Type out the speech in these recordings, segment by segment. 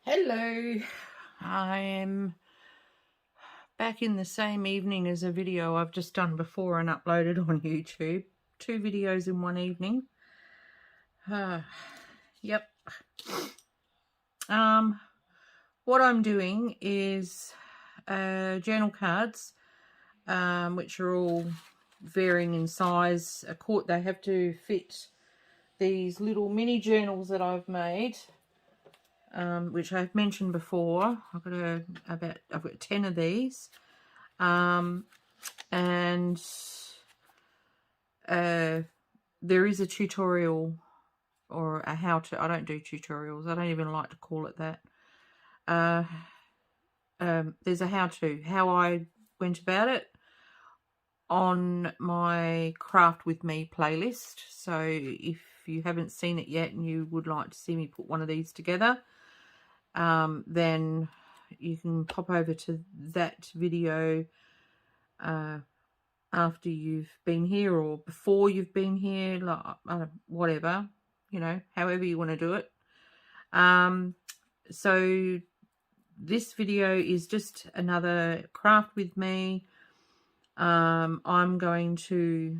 Hello, I am back in the same evening as a video I've just done before and uploaded on YouTube. 2 videos in one evening. Yep. What I'm doing is journal cards, which are all varying in size. They have to fit these little mini journals that I've made. Which I've mentioned before. I've got 10 of these, and there is a tutorial or a how-to. I don't do tutorials. I don't even like to call it that. There's a how-to, how I went about it on my Craft With Me playlist. So if you haven't seen it yet and you would like to see me put one of these together, then you can pop over to that video after you've been here or before you've been here, like whatever, you know, however you want to do it. So this video is just another Craft With Me. I'm going to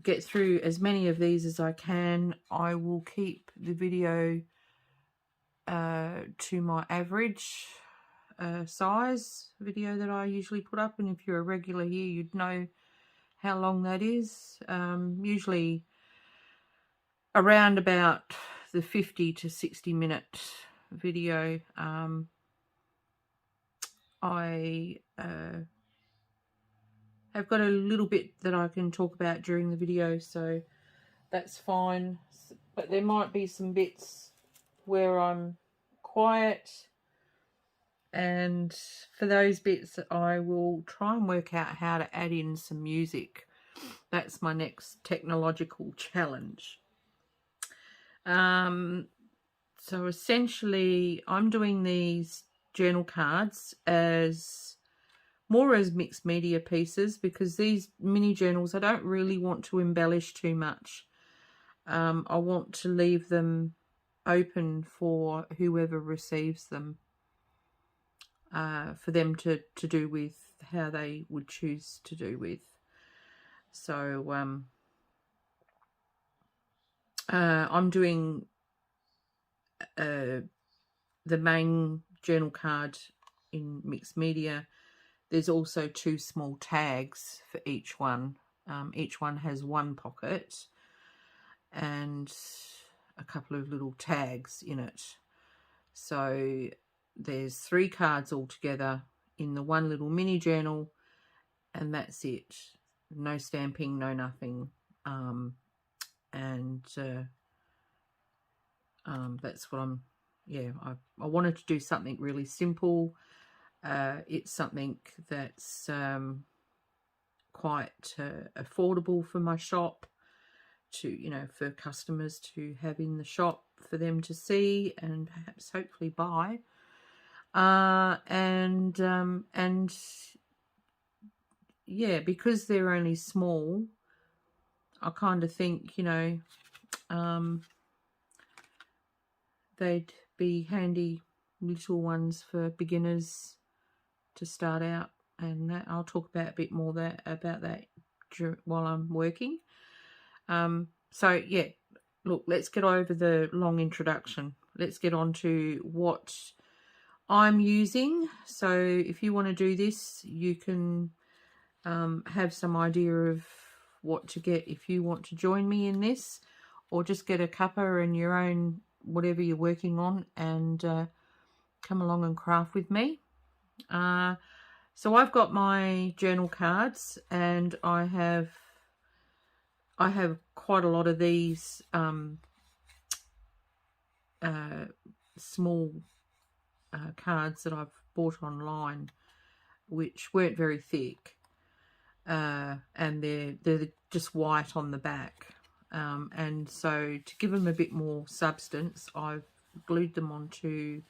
get through as many of these as I can. I will keep the video to my average size video that I usually put up, and if you're a regular here you'd know how long that is. Usually around about the 50 to 60 minute video. I have got a little bit that I can talk about during the video, so that's fine, but there might be some bits where I'm quiet, and for those bits I will try and work out how to add in some music. That's my next technological challenge. So essentially I'm doing these journal cards as more as mixed media pieces, because these mini journals I don't really want to embellish too much. I want to leave them open for whoever receives them, for them to do with how they would choose to do with. So I'm doing the main journal card in mixed media. There's also 2 small tags for each one. Each one has 1 pocket and a couple of little tags in it. So there's 3 cards altogether in the one little mini journal, and that's it. No stamping, no nothing. That's what I wanted to do something really simple. It's something that's quite affordable for my shop, to, you know, for customers to have in the shop for them to see and perhaps hopefully buy. And yeah, because they're only small, I kind of think, you know, they'd be handy little ones for beginners to start out, and that I'll talk about a bit more about that while I'm working. So yeah, look, let's get over the long introduction. Let's get on to what I'm using. So if you want to do this, you can have some idea of what to get if you want to join me in this, or just get a cuppa and your own whatever you're working on and come along and craft with me. So I've got my journal cards, and I have quite a lot of these small cards that I've bought online, which weren't very thick, and they're just white on the back, and so to give them a bit more substance, I've glued them onto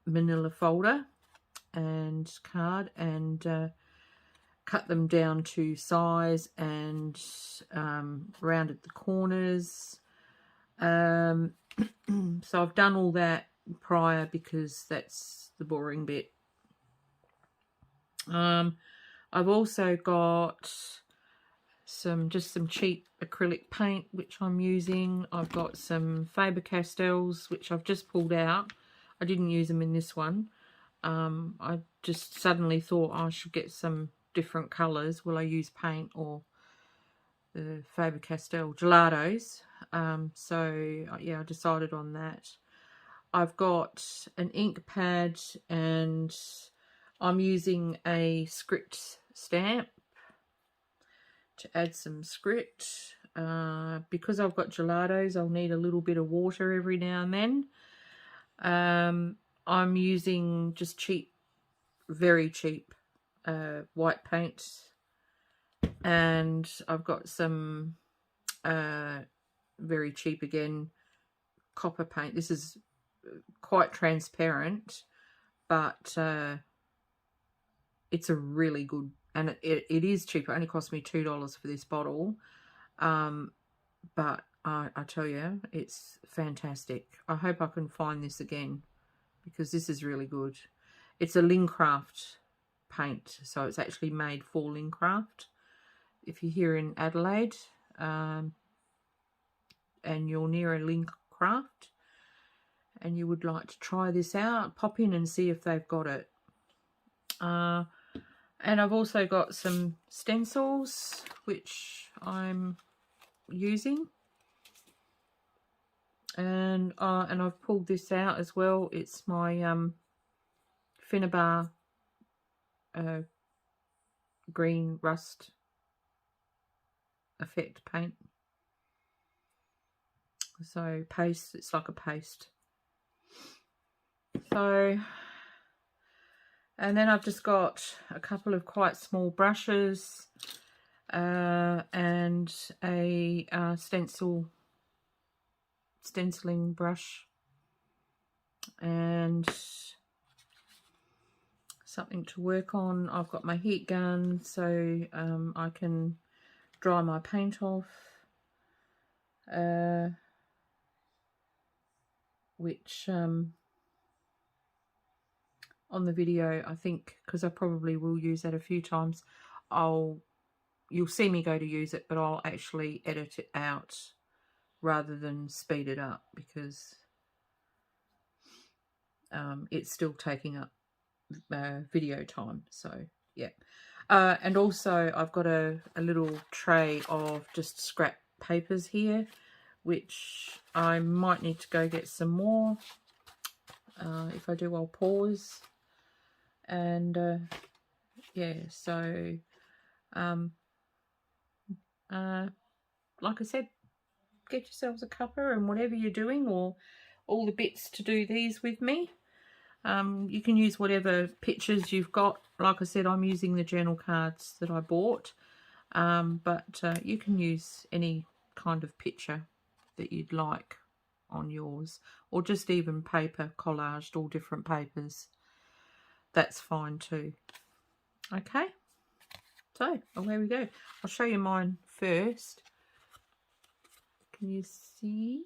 manila folder and card, and cut them down to size, and rounded the corners, So I've done all that prior because that's the boring bit. I've also got some cheap acrylic paint which I'm using. I've got some Faber-Castells which I've just pulled out. I didn't use them in this one. I just suddenly thought I should get some different colours. Will I use paint or the Faber-Castell gelatos? So yeah, I decided on that. I've got an ink pad and I'm using a script stamp to add some script. Because I've got gelatos, I'll need a little bit of water every now and then. I'm using just cheap, very cheap white paint, and I've got some very cheap again copper paint. This is quite transparent, but it's a really good, and it is cheap. It only cost me $2 for this bottle, but I tell you, it's fantastic. I hope I can find this again because this is really good. It's a Lincraft paint, so it's actually made for Lincraft. If you're here in Adelaide and you're near a Lincraft and you would like to try this out, pop in and see if they've got it. And I've also got some stencils which I'm using, and I've pulled this out as well. It's my Finnabar green rust effect paint. So paste, it's like a paste. So, and then I've just got a couple of quite small brushes and a stenciling brush and something to work on. I've got my heat gun so I can dry my paint off, which on the video, I think, because I probably will use that a few times, you'll see me go to use it, but I'll actually edit it out rather than speed it up because it's still taking up video time. So yeah, and also I've got a little tray of just scrap papers here, which I might need to go get some more. If I do, I'll pause. And yeah, so like I said, get yourselves a cuppa and whatever you're doing, or all the bits to do these with me. You can use whatever pictures you've got. Like I said, I'm using the journal cards that I bought, but you can use any kind of picture that you'd like on yours, or just even paper collaged, all different papers. That's fine too. Okay, so away we go. I'll show you mine first. Can you see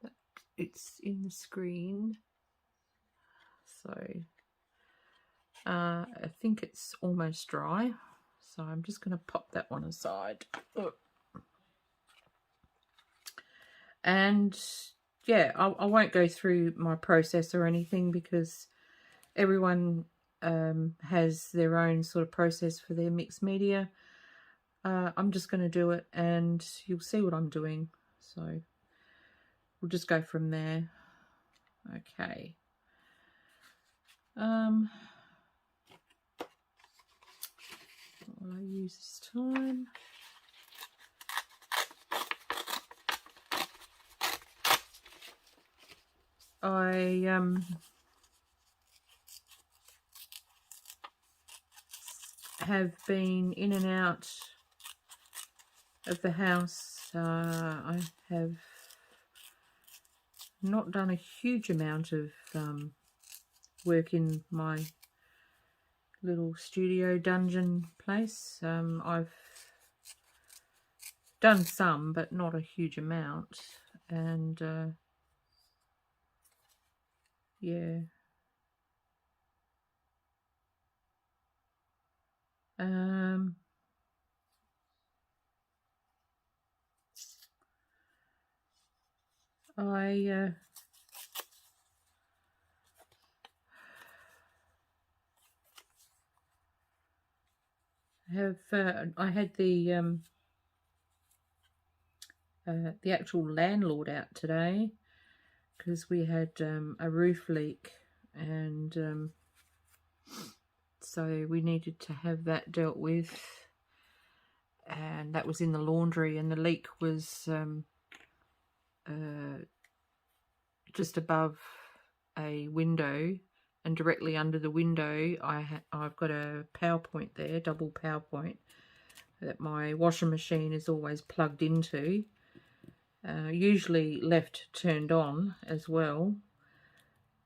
that it's in the screen? So I think it's almost dry, so I'm just going to pop that one aside. And yeah, I won't go through my process or anything because everyone has their own sort of process for their mixed media. I'm just going to do it and you'll see what I'm doing. So we'll just go from there. Okay. What will I use this time? I have been in and out of the house. I have not done a huge amount of work in my little studio dungeon place. I've done some, but not a huge amount. and yeah. I have I had the actual landlord out today because we had a roof leak, and so we needed to have that dealt with, and that was in the laundry, and the leak was just above a window, and directly under the window I've got a power point there, double power point, that my washing machine is always plugged into, usually left turned on as well.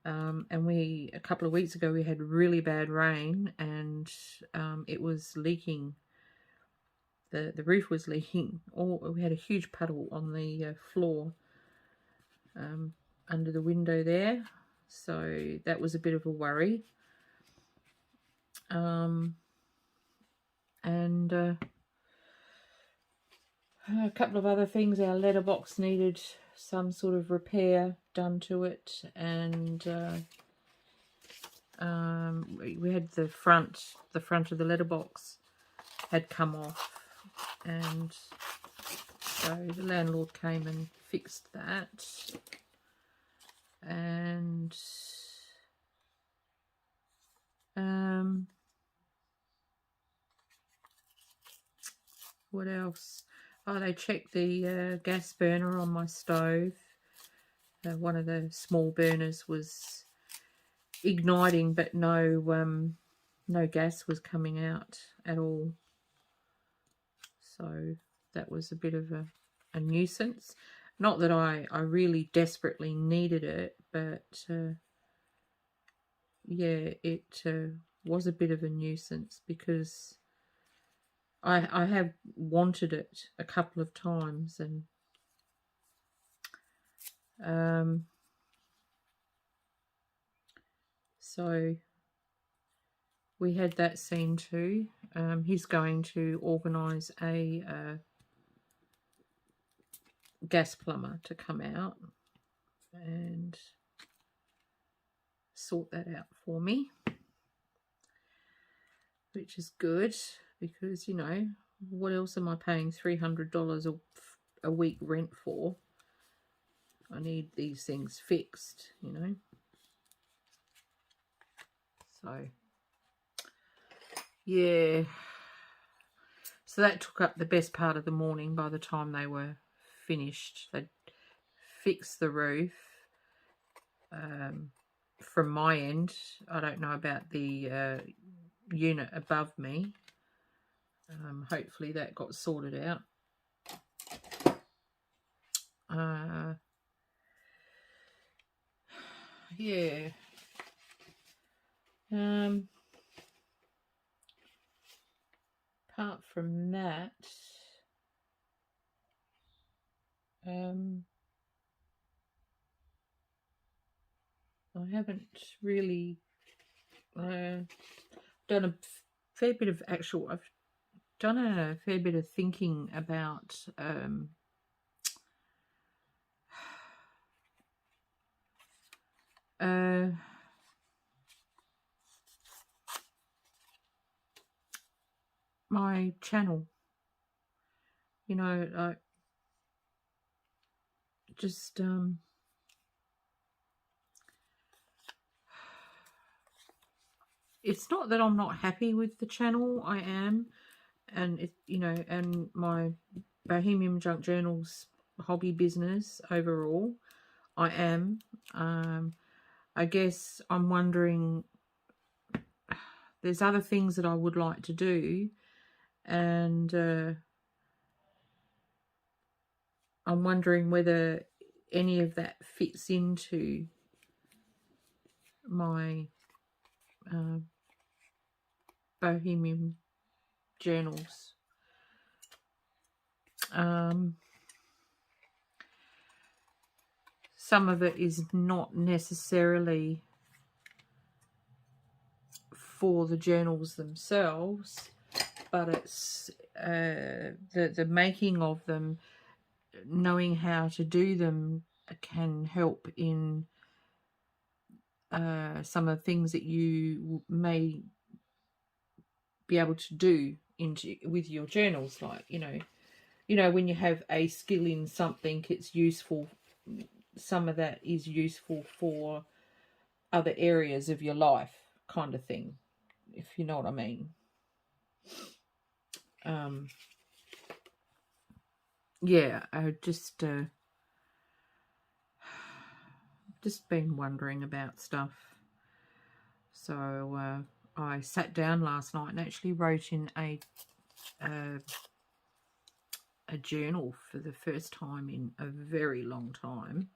And a couple of weeks ago we had really bad rain, and it was leaking. The roof was leaking. We had a huge puddle on the floor under the window there, so that was a bit of a worry. And a couple of other things. Our letterbox needed some sort of repair done to it, and we had the front of the letterbox had come off, and so the landlord came and fixed that. And what else? Oh, they checked the gas burner on my stove. One of the small burners was igniting, but no gas was coming out at all. So that was a bit of a nuisance. Not that I really desperately needed it, but yeah, it was a bit of a nuisance because I have wanted it a couple of times, and so we had that seen too. He's going to organise a gas plumber to come out and sort that out for me, which is good because, you know, what else am I paying $300 a week rent for? I need these things fixed, you know. So yeah, so that took up the best part of the morning. By the time they were finished, they'd fixed the roof. From my end, I don't know about the unit above me. Hopefully that got sorted out. Yeah. Apart from that, I haven't really done a fair bit of actual. I've done a fair bit of thinking about my channel. You know, I just it's not that I'm not happy with the channel. I am, and it, you know, and my Bohemian Junk Journals hobby business overall, I am. I guess I'm wondering, there's other things that I would like to do, and I'm wondering whether any of that fits into my Bohemian Journals. some of it is not necessarily for the journals themselves, but it's the making of them, knowing how to do them can help in some of the things that you may be able to do with your journals. Like, you know, when you have a skill in something, it's useful. Some of that is useful for other areas of your life, kind of thing, if you know what I mean. Yeah, I just been wondering about stuff. So I sat down last night and actually wrote in a journal for the first time in a very long time.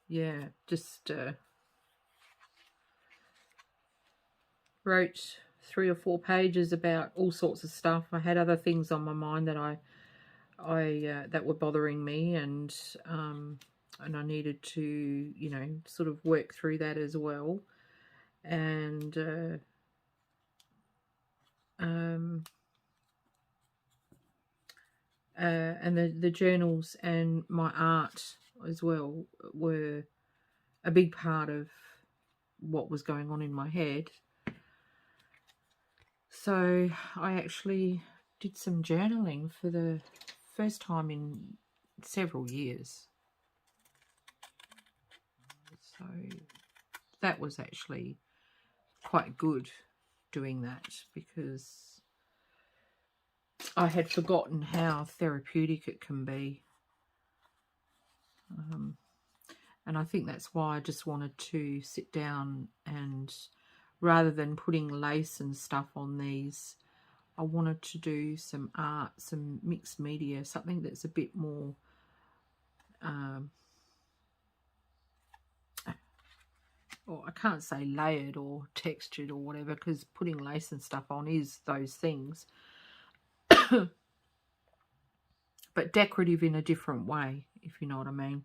Yeah, just wrote 3 or 4 pages about all sorts of stuff. I had other things on my mind that I that were bothering me, and I needed to, you know, sort of work through that as well. And and the journals and my art as well were a big part of what was going on in my head. So I actually did some journaling for the first time in several years. So that was actually quite good, doing that, because I had forgotten how therapeutic it can be. And I think that's why I just wanted to sit down, and rather than putting lace and stuff on these, I wanted to do some art, some mixed media, something that's a bit more or I can't say layered or textured or whatever, because putting lace and stuff on is those things. But decorative in a different way, if you know what I mean.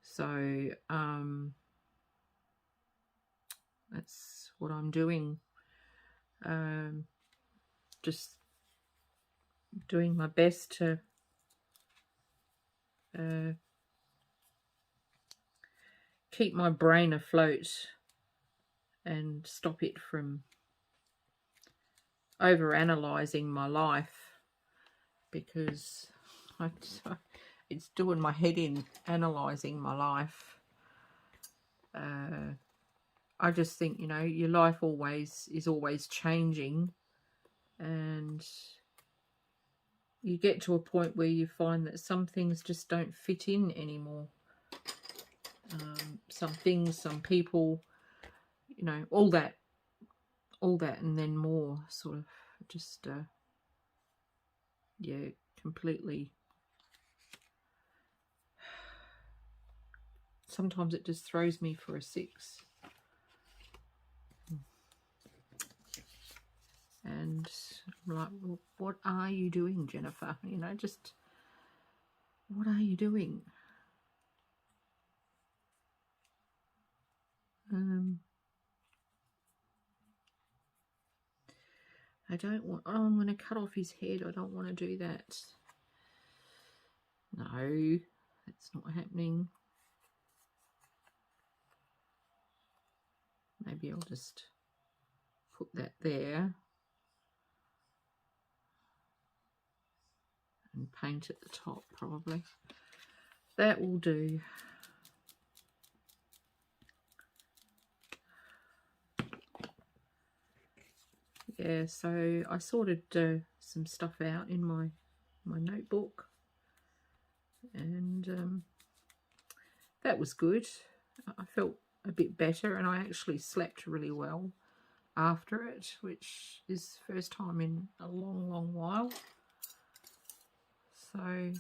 So that's what I'm doing. Just doing my best to keep my brain afloat and stop it from over-analysing my life, because it's doing my head in, analysing my life. I just think, you know, your life is always changing, and you get to a point where you find that some things just don't fit in anymore. Some things, some people, you know, all that and then more, sort of just yeah, completely. Sometimes it just throws me for a 6. And I'm like, well, what are you doing, Jennifer? You know, just what are you doing? I don't want, oh, I'm going to cut off his head. I don't want to do that. No, that's not happening. Maybe I'll just put that there and paint at the top, probably. That will do. Yeah, so I sorted some stuff out in my notebook, and that was good. I felt a bit better, and I actually slept really well after it, which is the first time in a long while. So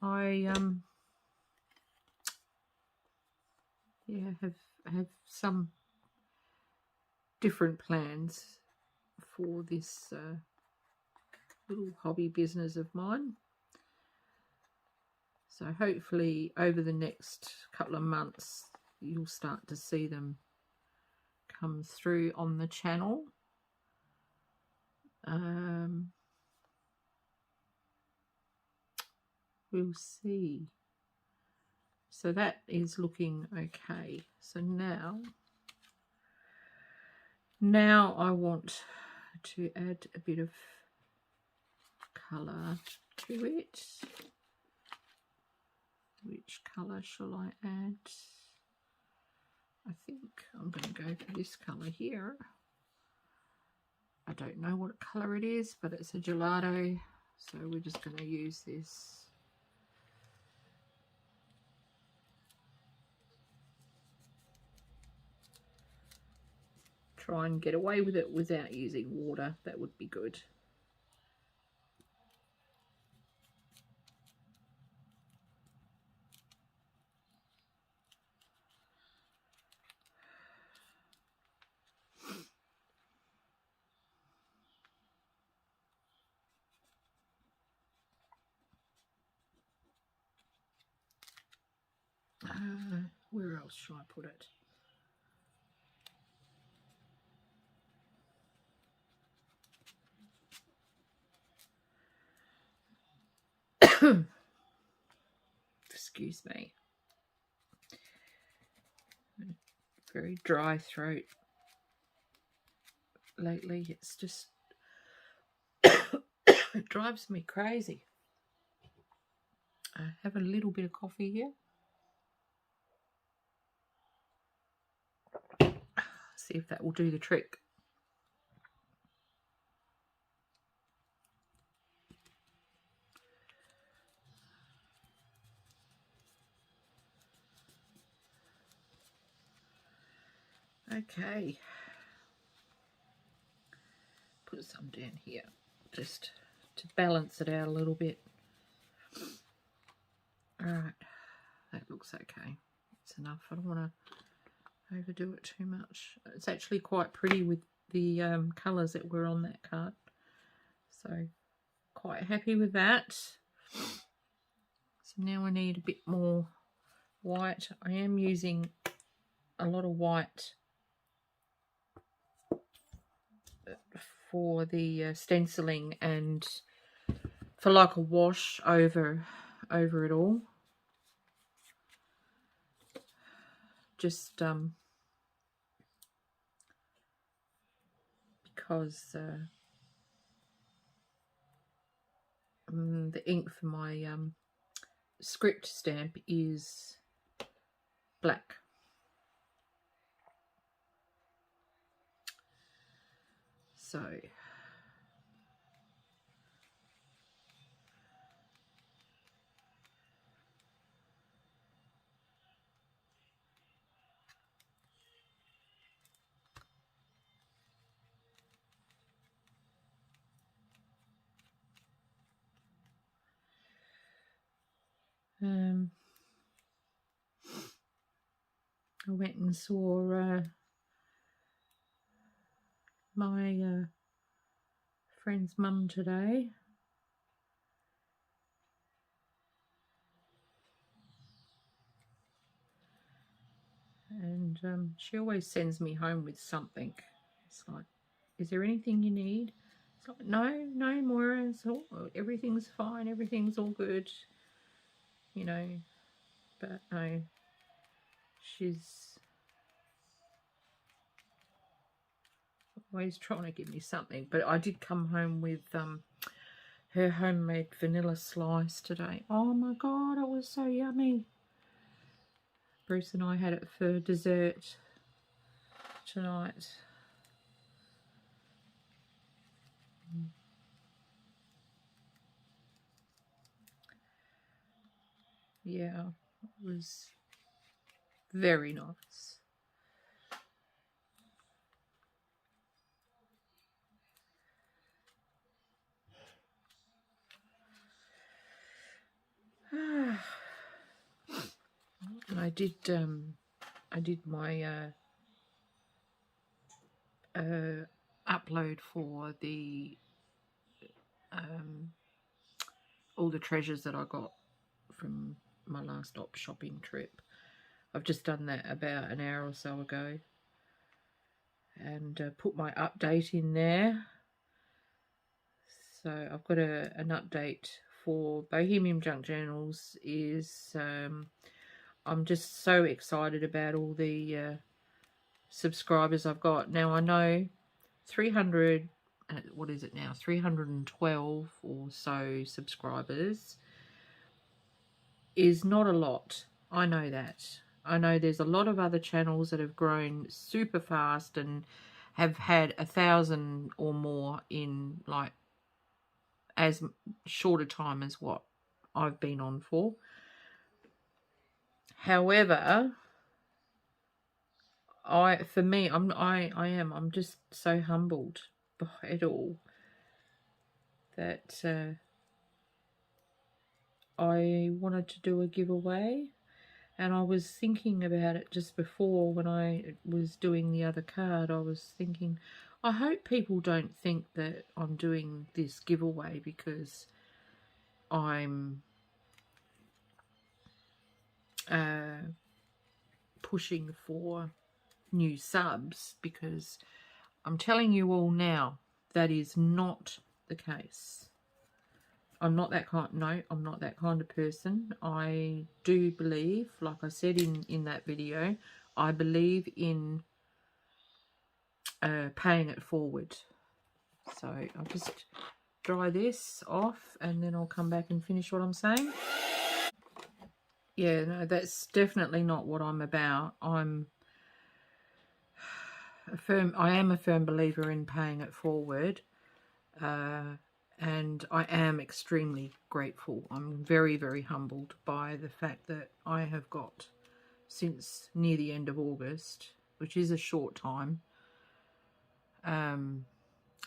I yeah, have some different plans for this little hobby business of mine. So hopefully over the next couple of months you'll start to see them come through on the channel. We'll see. So that is looking okay. So now I want to add a bit of colour to it. Which colour shall I add? I think I'm going to go for this colour here. I don't know what colour it is, but it's a gelato, so we're just going to use this. Try and get away with it without using water. That would be good. Where else should I put it? Excuse me. Very dry throat lately. It's just it drives me crazy. I have a little bit of coffee here. See if that will do the trick. Okay. Put some down here just to balance it out a little bit. Alright, that looks okay. It's enough. I don't want to overdo it too much. It's actually quite pretty with the colours that were on that card. So quite happy with that. So now I need a bit more white. I am using a lot of white for the stenciling and for like a wash over it all. Just because the ink for my script stamp is black. So I went and saw my friend's mum today. And she always sends me home with something. It's like, is there anything you need? It's like, no, Moira, it's all, everything's fine, everything's all good, you know. But no, she's always trying to give me something. But I did come home with her homemade vanilla slice today. Oh my god, it was so yummy. Bruce and I had it for dessert tonight. Yeah, it was very nice. I did my upload for the all the treasures that I got from my last op shopping trip. I've just done that about an hour or so ago, and put my update in there. So I've got an update for Bohemian Junk Journals. Is I'm just so excited about all the subscribers I've got. Now I know 300, what is it now, 312 or so subscribers is not a lot. I know that. I know there's a lot of other channels that have grown super fast and have had 1,000 or more in like as short a time as what I've been on for. However, I'm just so humbled by it all that I wanted to do a giveaway, and I was thinking about it just before when I was doing the other card. I was thinking, I hope people don't think that I'm doing this giveaway because I'm pushing for new subs, because I'm telling you all now that is not the case. I'm not that kind. No, I'm not that kind of person. I do believe, like I said in that video, I believe in paying it forward. So I'll just dry this off and then I'll come back and finish what I'm saying. Yeah, no, that's definitely not what I'm about. I am a firm believer in paying it forward. And I am extremely grateful. I'm very, very humbled by the fact that I have got, since near the end of August, which is a short time,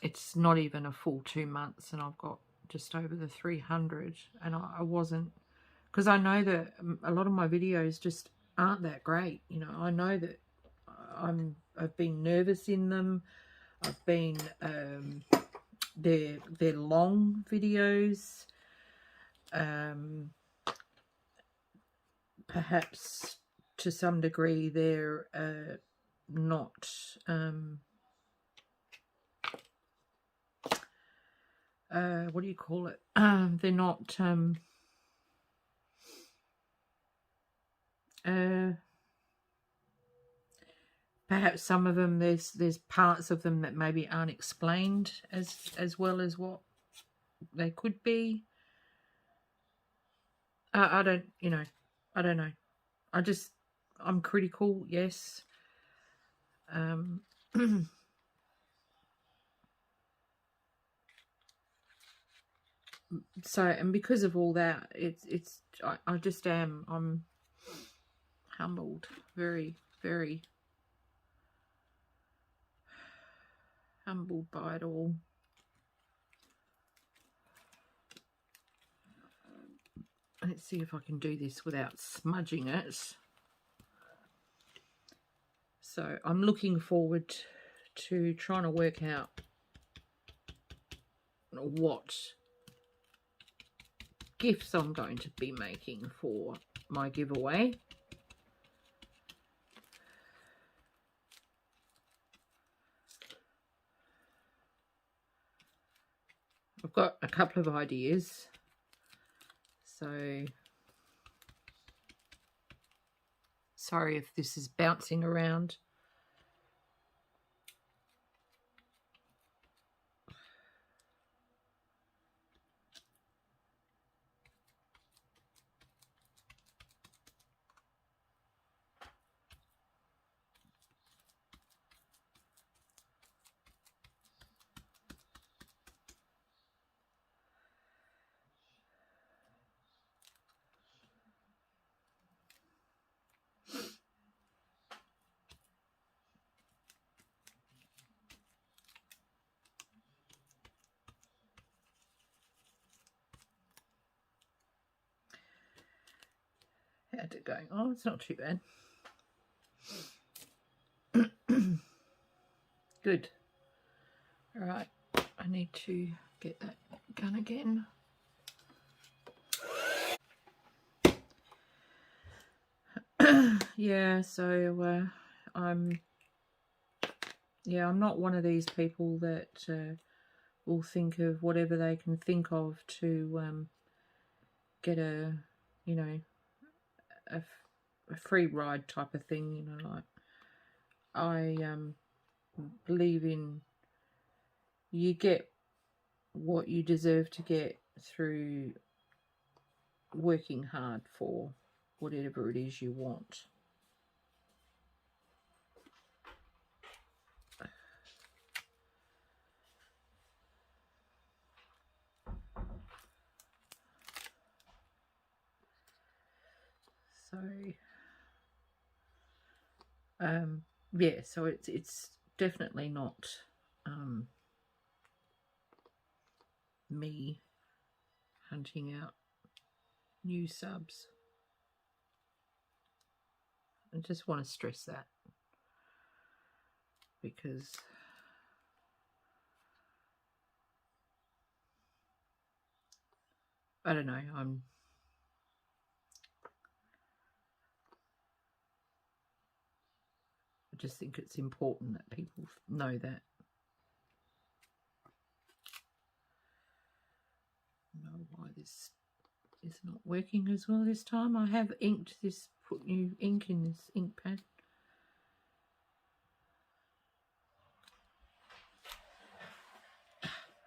it's not even a full 2 months, and I've got just over the 300. And I wasn't, because I know that a lot of my videos just aren't that great. You know, I know that I've been nervous in them. I've been they're long videos. Perhaps to some degree they're not what do you call it? They're not perhaps some of them, there's parts of them that maybe aren't explained as well as what they could be. I don't, you know, I don't know. I'm critical, yes. So, and because of all that, I just am, I'm humbled, very, very humbled by it all. Let's see if I can do this without smudging it. So I'm looking forward to trying to work out what gifts I'm going to be making for my giveaway. I've got a couple of ideas. So sorry if this is bouncing around. at it going, oh, it's not too bad. Good. All right, I need to get that gun again. Yeah, so I'm not one of these people that will think of whatever they can think of to get a, you know, a free ride type of thing. You know, like I believe in you get what you deserve to get through working hard for whatever it is you want. So yeah, so it's definitely not me hunting out new subs. I just want to stress that, because I don't know, I just think it's important that people know that. I don't know why this is not working as well this time. I have inked this, put new ink in this ink pad.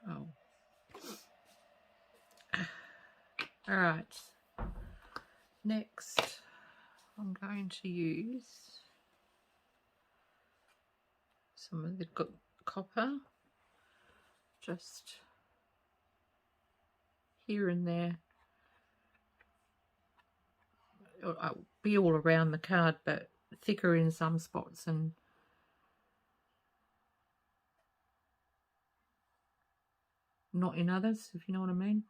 Oh. Alright. Next, I'm going to use some of the copper just here and there. It'll be all around the card, but thicker in some spots and not in others, if you know what I mean.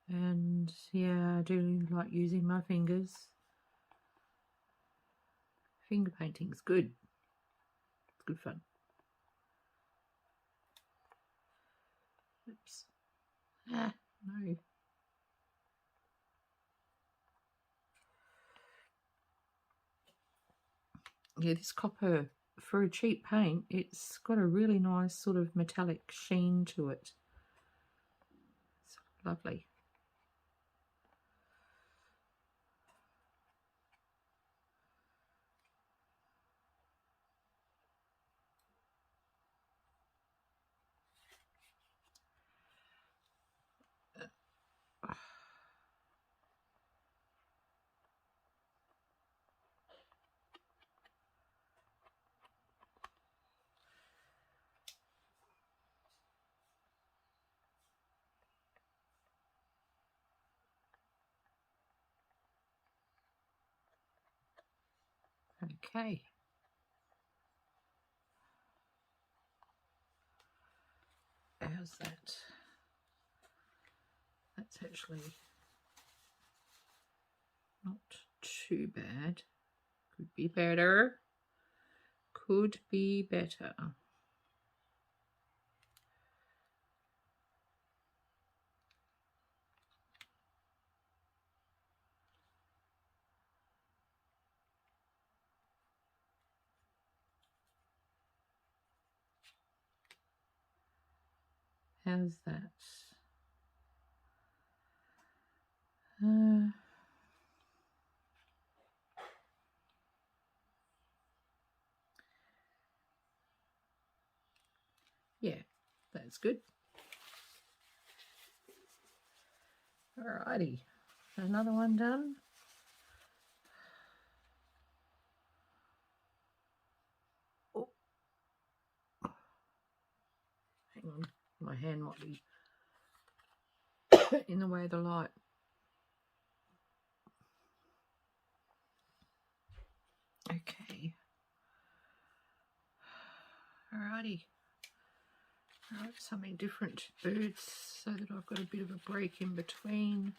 And yeah, I do like using my fingers. Finger painting is good. It's good fun. Oops. Ah, no. Yeah, this copper, for a cheap paint, it's got a really nice sort of metallic sheen to it. It's lovely. Okay. How's that? That's actually not too bad. Could be better. Could be better. How's that? Yeah, that's good. Alrighty, another one done. Oh. Hang on, my hand might be in the way of the light. Okay. Alrighty. something different to birds so that I've got a bit of a break in between.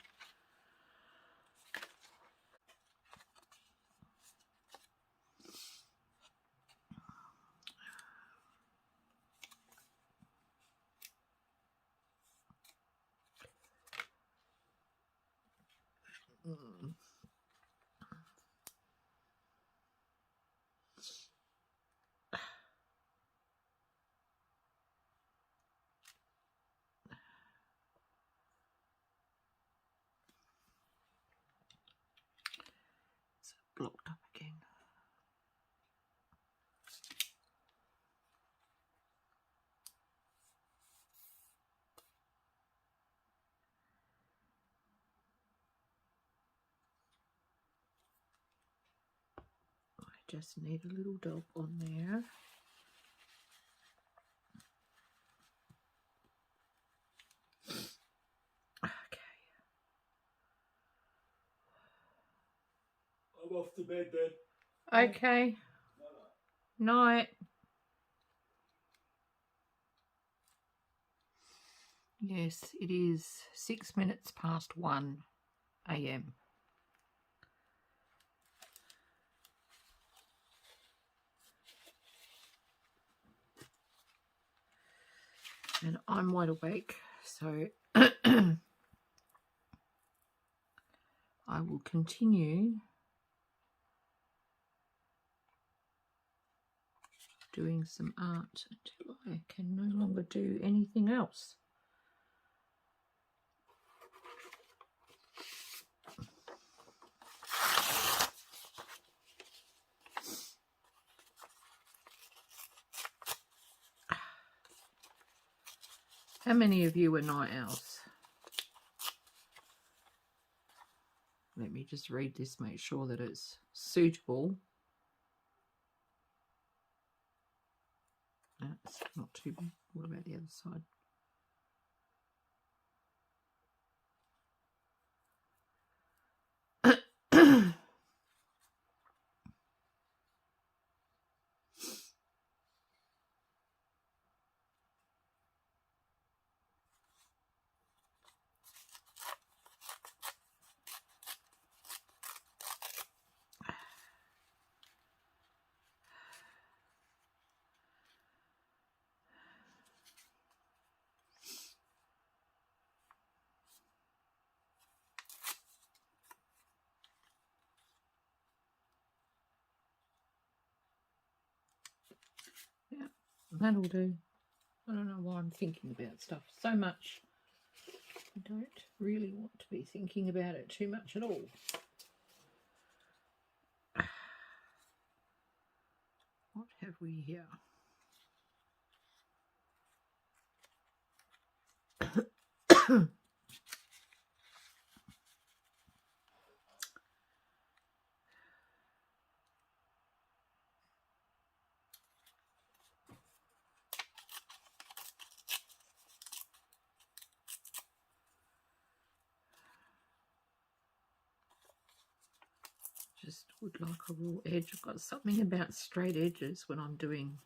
It's blocked up again. I just need a little dot on there. Okay. I'm off to bed then. Okay. Night. Yes, it is 6 minutes past 1 a.m. And I'm wide awake, so I will continue doing some art until I can no longer do anything else. How many of you are night owls? Let me just read this, make sure that it's suitable. That's not too bad. What about the other side? Yeah, that'll do. I don't know why I'm thinking about stuff so much. I don't really want to be thinking about it too much at all. What have we here? Just would like a raw edge. I've got something about straight edges when I'm doing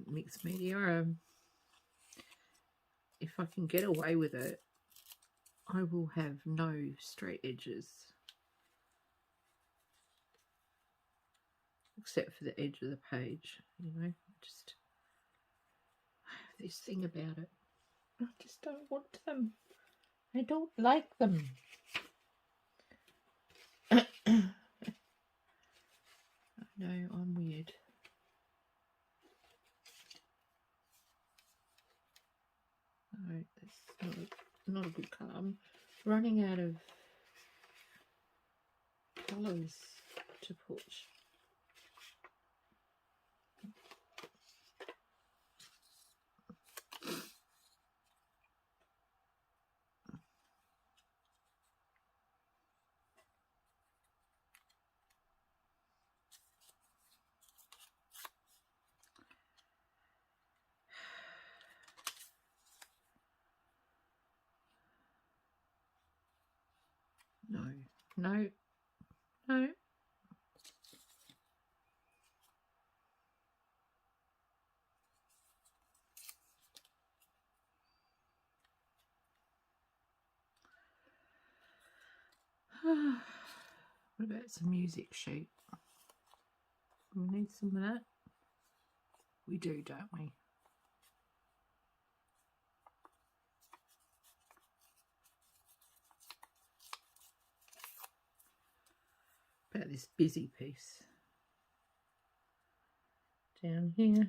mixed media. If I can get away with it, I will have no straight edges, except for the edge of the page. You know, just this thing about it. I just don't want them. I don't like them. No, I'm weird. No, that's not a good colour. I'm running out of colours to put. No. What about some music sheet? We need some of that. We do, don't we? About this busy piece down here.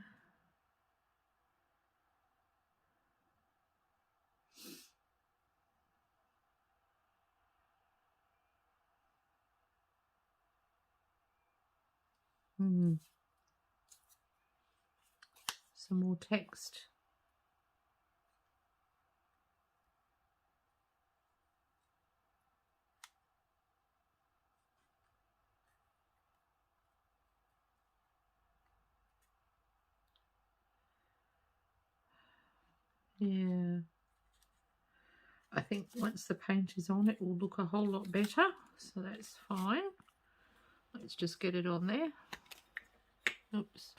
Some more text. Yeah, I think once the paint is on, it will look a whole lot better, so that's fine. Let's just get it on there. Oops.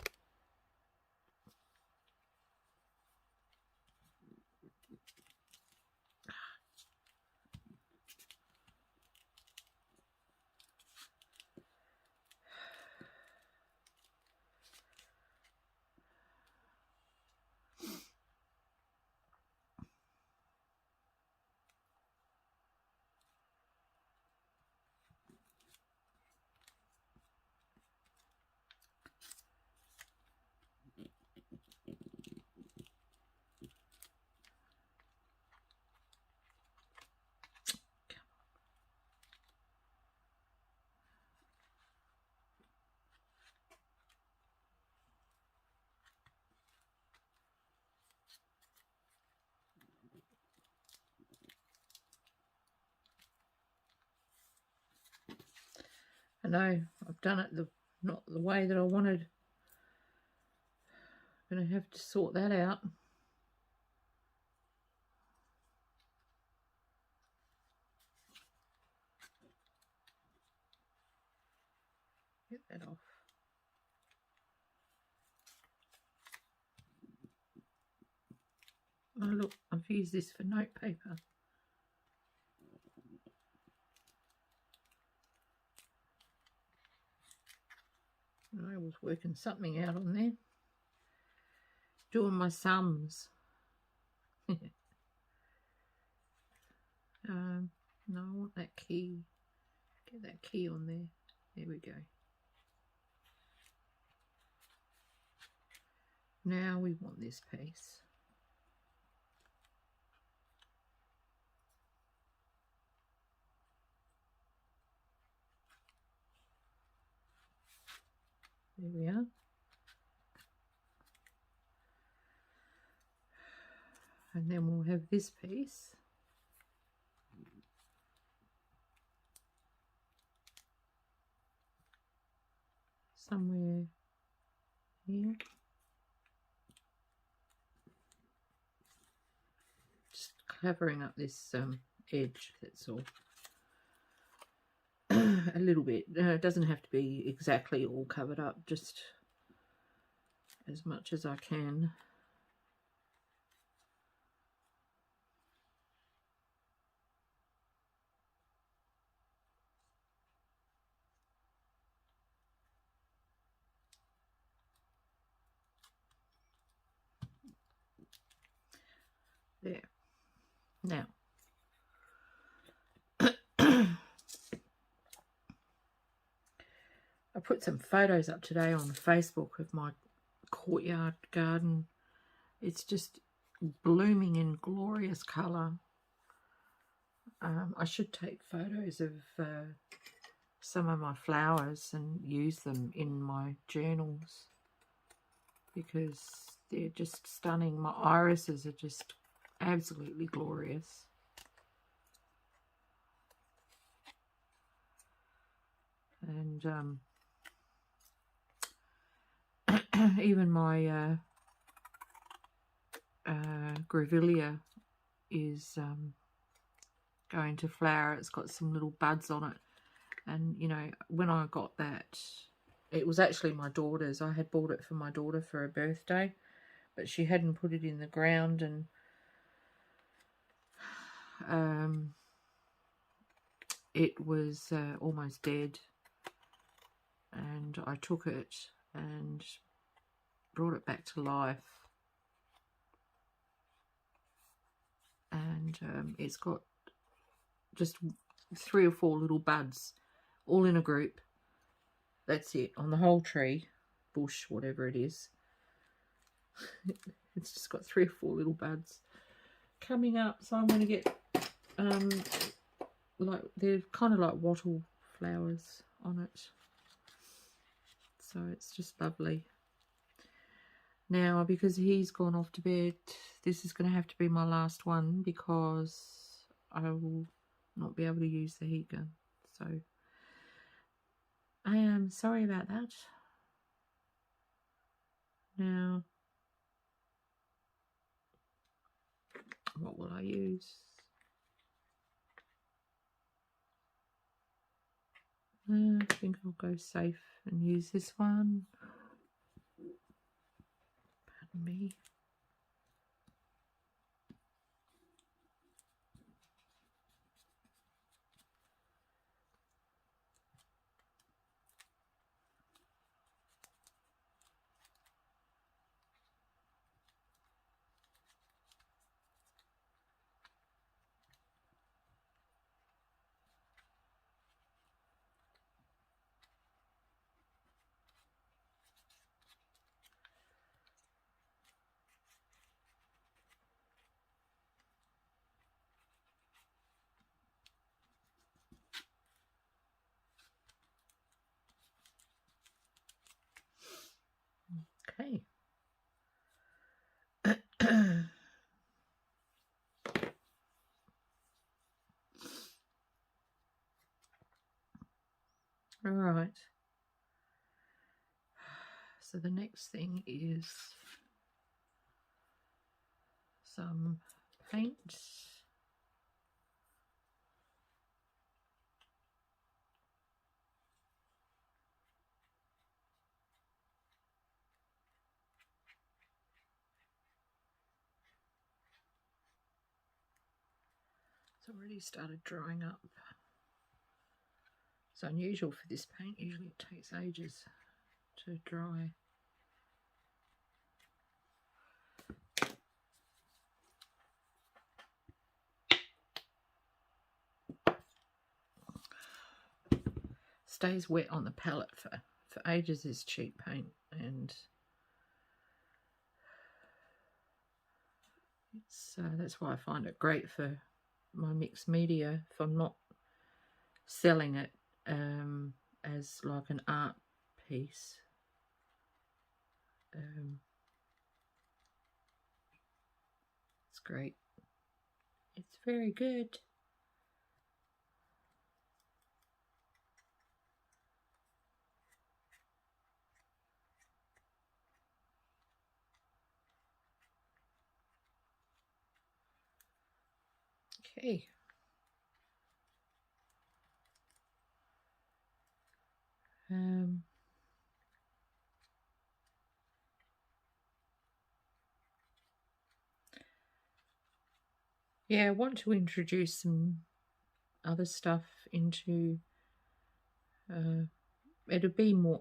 I know I've done it not the way that I wanted. I'm going to have to sort that out. Get that off. Oh look, I've used this for notepaper. I was working something out on there. Doing my sums. No, I want that key. Get that key on there. There we go. Now we want this piece. There we are. And then we'll have this piece. Somewhere here. Just covering up this edge, that's all. A little bit. It doesn't have to be exactly all covered up, just as much as I can. There. Now, I put some photos up today on Facebook of my courtyard garden. It's just blooming in glorious colour. I should take photos of some of my flowers and use them in my journals because they're just stunning. My irises are just absolutely glorious. And even my grevillea is going to flower. It's got some little buds on it, and you know, when I got that, it was actually my daughter's. I had bought it for my daughter for her birthday, but she hadn't put it in the ground, and it was almost dead, and I took it and brought it back to life, and it's got just 3 or 4 little buds all in a group. That's it, on the whole tree, bush, whatever it is. It's just got 3 or 4 little buds coming up, so I'm going to get like, they're kind of like wattle flowers on it, so it's just lovely. Now, because he's gone off to bed, this is going to have to be my last one, because I will not be able to use the heat gun, so I am sorry about that. Now, what will I use? I think I'll go safe and use this one. Pardon me. Okay. All right. So the next thing is some paint. It's already started drying up. It's unusual for this paint. Usually it takes ages to dry. Stays wet on the palette for ages, this cheap paint, and it's that's why I find it great for my mixed media, if I'm not selling it as like an art piece. It's great. It's very good. Okay. Yeah, I want to introduce some other stuff into it'll be more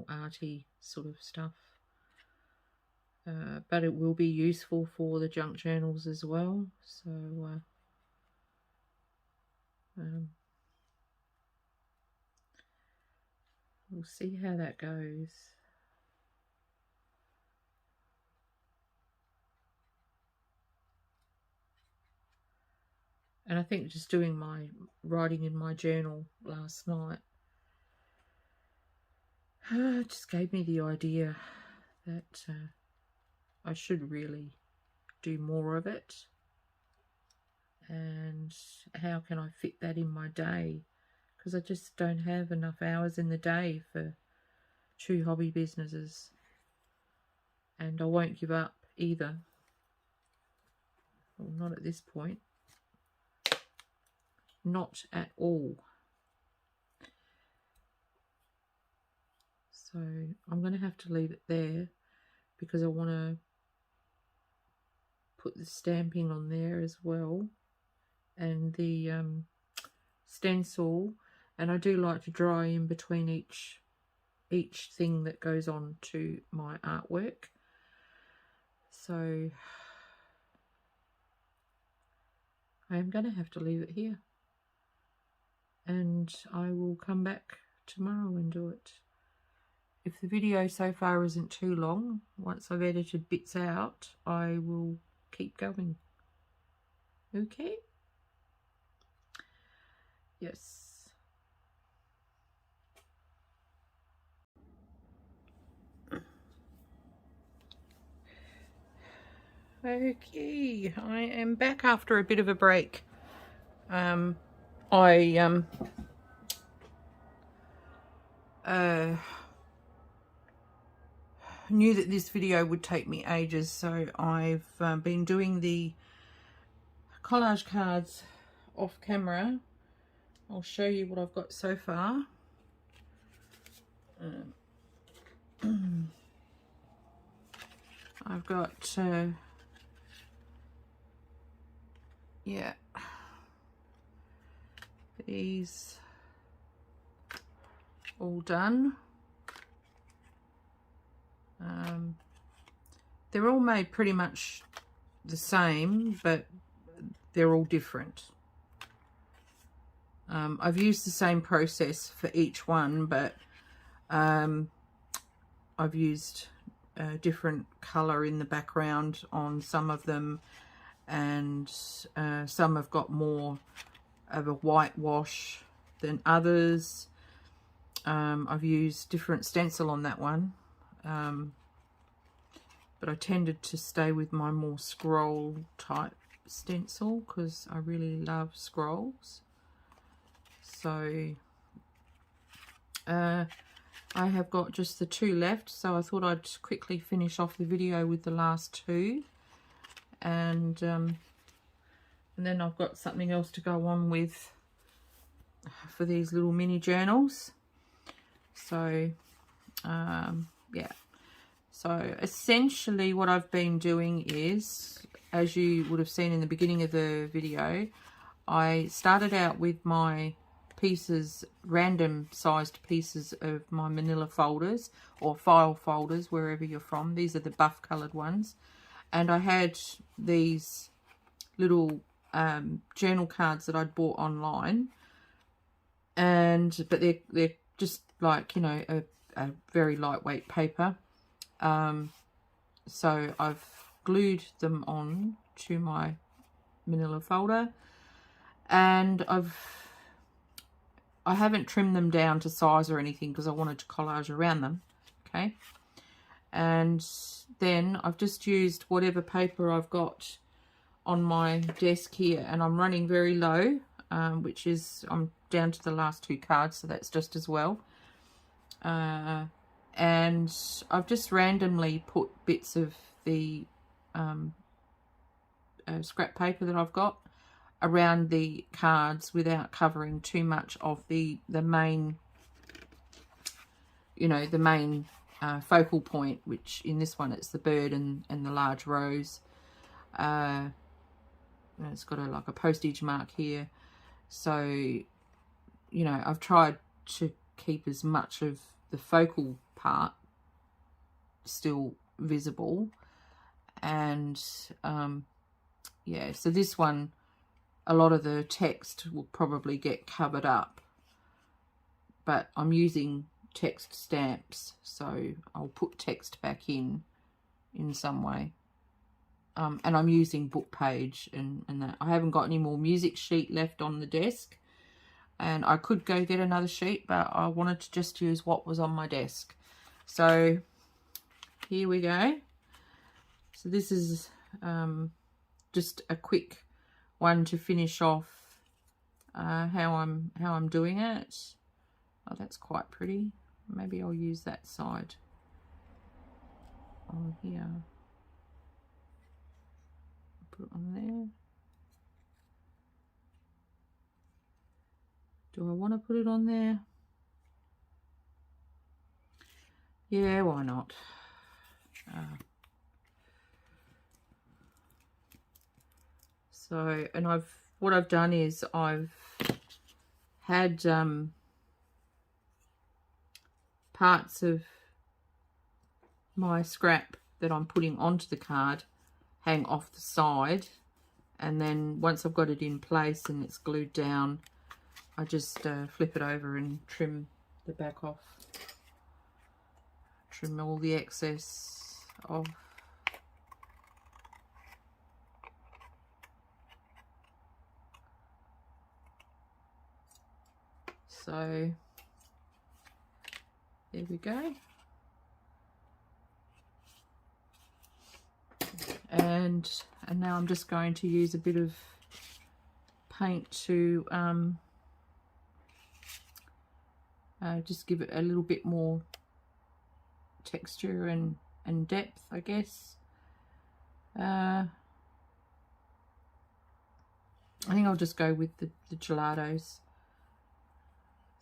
arty sort of stuff, but it will be useful for the junk journals as well, so we'll see how that goes. And I think just doing my writing in my journal last night just gave me the idea that I should really do more of it. And how can I fit that in my day? Because I just don't have enough hours in the day for 2 hobby businesses. And I won't give up either. Well, not at this point. Not at all. So I'm going to have to leave it there, because I want to put the stamping on there as well, and the stencil, and I do like to dry in between each thing that goes on to my artwork. So I am going to have to leave it here, and I will come back tomorrow and do it. If the video so far isn't too long, once I've edited bits out, I will keep going. Okay? Yes. Okay, I am back after a bit of a break. I knew that this video would take me ages, so I've been doing the collage cards off camera. I'll show you what I've got so far. I've got yeah, these all done. They're all made pretty much the same, but they're all different. I've used the same process for each one, but I've used a different colour in the background on some of them, and some have got more of a whitewash than others. I've used different stencil on that one, but I tended to stay with my more scroll type stencil because I really love scrolls. So I have got just the 2 left, so I thought I'd quickly finish off the video with the last 2, and then I've got something else to go on with for these little mini journals. So yeah, so essentially what I've been doing is, as you would have seen in the beginning of the video, I started out with my pieces, random sized pieces of my manila folders or file folders, wherever you're from. These are the buff coloured ones, and I had these little journal cards that I'd bought online, but they're just like, you know, a very lightweight paper. So I've glued them on to my manila folder, and I haven't trimmed them down to size or anything because I wanted to collage around them. Okay, and then I've just used whatever paper I've got on my desk here, and I'm running very low, which is, I'm down to the last 2 cards, so that's just as well. And I've just randomly put bits of the scrap paper that I've got around the cards without covering too much of the main, you know, the main focal point, which in this one it's the bird and the large rose. It's got like a postage mark here, so, you know, I've tried to keep as much of the focal part still visible. And yeah, so this one, a lot of the text will probably get covered up, but I'm using text stamps, so I'll put text back in some way. And I'm using book page and that. I haven't got any more music sheet left on the desk, and I could go get another sheet, but I wanted to just use what was on my desk. So here we go. So this is just a quick one to finish off how I'm doing it. Oh, that's quite pretty. Maybe I'll use that side on here. Put it on there. Do I want to put it on there? Yeah, why not? So, and what I've done is I've had parts of my scrap that I'm putting onto the card hang off the side, and then once I've got it in place and it's glued down, I just flip it over and trim the back off, trim all the excess off. So there we go. And now I'm just going to use a bit of paint to just give it a little bit more texture and depth, I guess. I think I'll just go with the gelatos.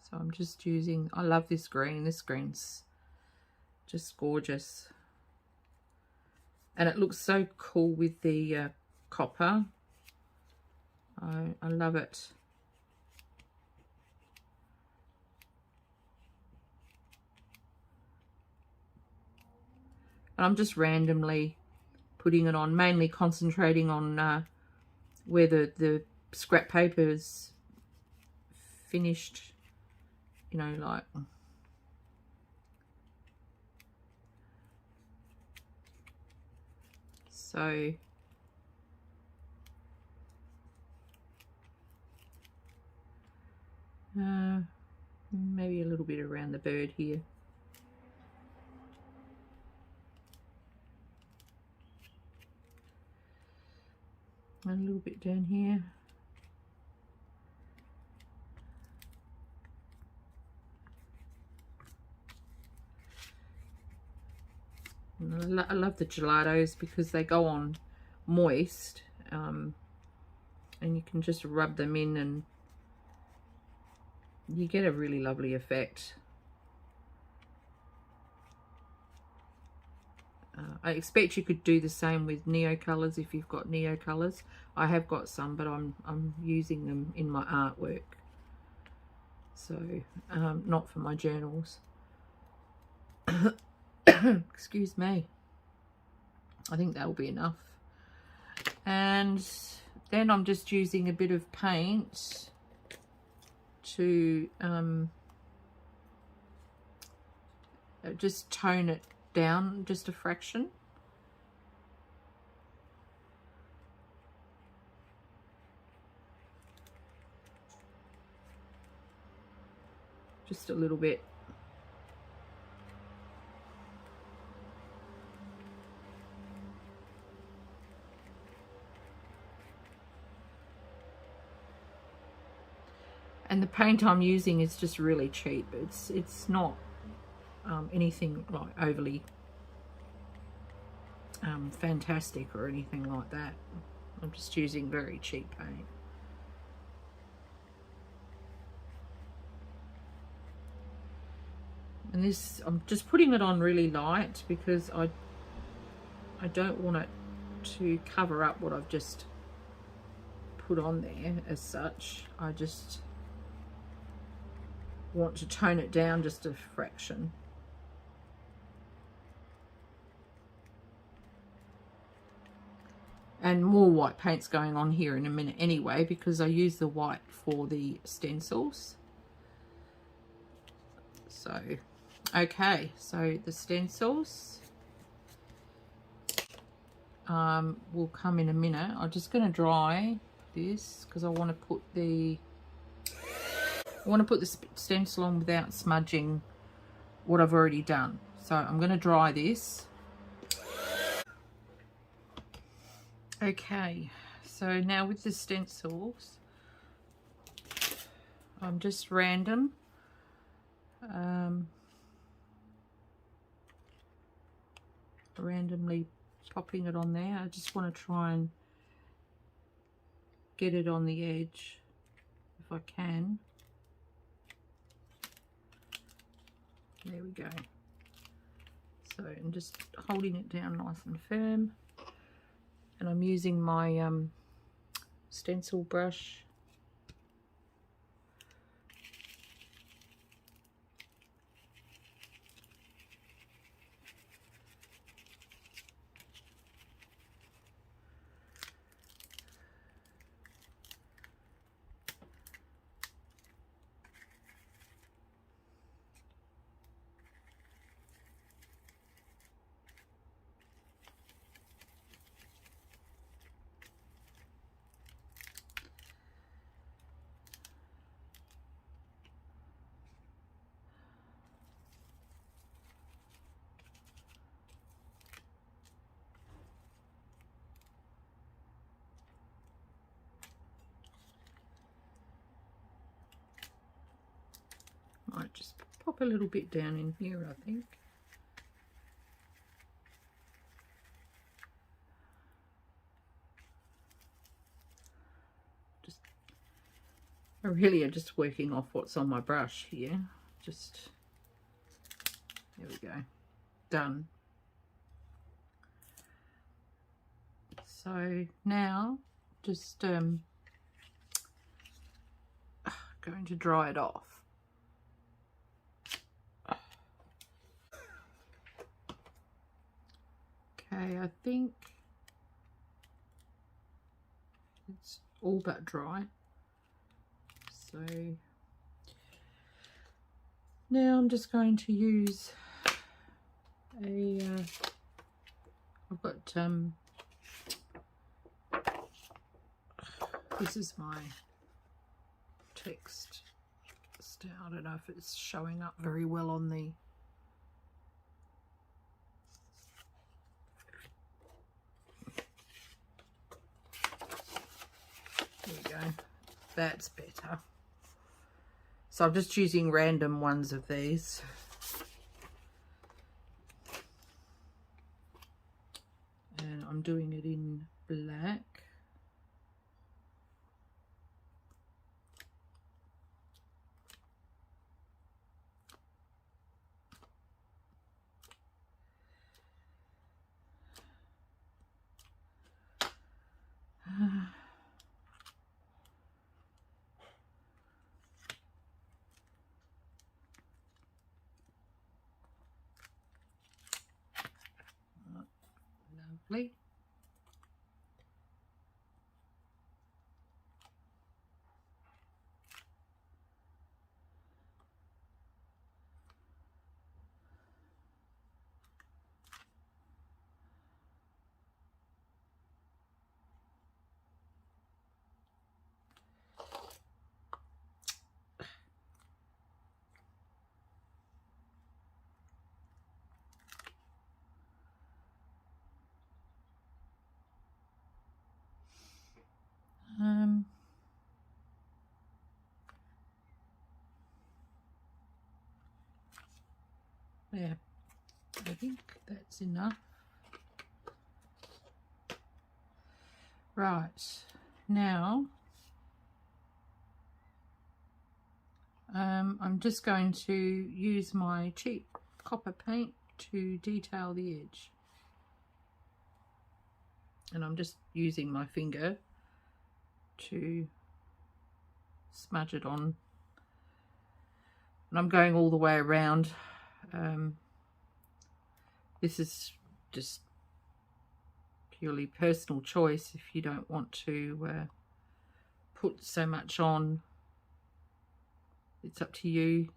So I'm just using, I love this green. This green's just gorgeous. And it looks so cool with the copper. I love it. And I'm just randomly putting it on, mainly concentrating on where the scrap paper's finished, you know, like... So maybe a little bit around the bird here. And a little bit down here. And I love the gelatos because they go on moist, and you can just rub them in and you get a really lovely effect. I expect you could do the same with neo colors if you've got neo colors. I have got some, but I'm using them in my artwork, so not for my journals. Excuse me. I think that'll be enough. And then I'm just using a bit of paint to just tone it down just a fraction. Just a little bit. And the paint I'm using is just really cheap. It's not anything like overly fantastic or anything like that. I'm just using very cheap paint. And this, I'm just putting it on really light because I don't want it to cover up what I've just put on there as such. I just want to tone it down just a fraction. And more white paint's going on here in a minute anyway, because I use the white for the stencils. So, okay, so the stencils will come in a minute. I'm just going to dry this because I want to put the stencil on without smudging what I've already done. So I'm going to dry this. Okay, so now with the stencils, I'm just randomly popping it on there. I just want to try and get it on the edge if I can. There we go. So I'm just holding it down nice and firm, and I'm using my stencil brush pop a little bit down in here, I think. I really am just working off what's on my brush here. Just, there we go, done. So now just going to dry it off. Okay, I think it's all but dry. So now I'm just going to use a, I've got, this is my text. I don't know if it's showing up very well on the, there we go, that's better. So I'm just using random ones of these. And I'm doing it in black. Lovely. Yeah, I think that's enough. Right, now I'm just going to use my cheap copper paint to detail the edge. And I'm just using my finger to smudge it on. And I'm going all the way around. This is just purely personal choice. If you don't want to put so much on, it's up to you.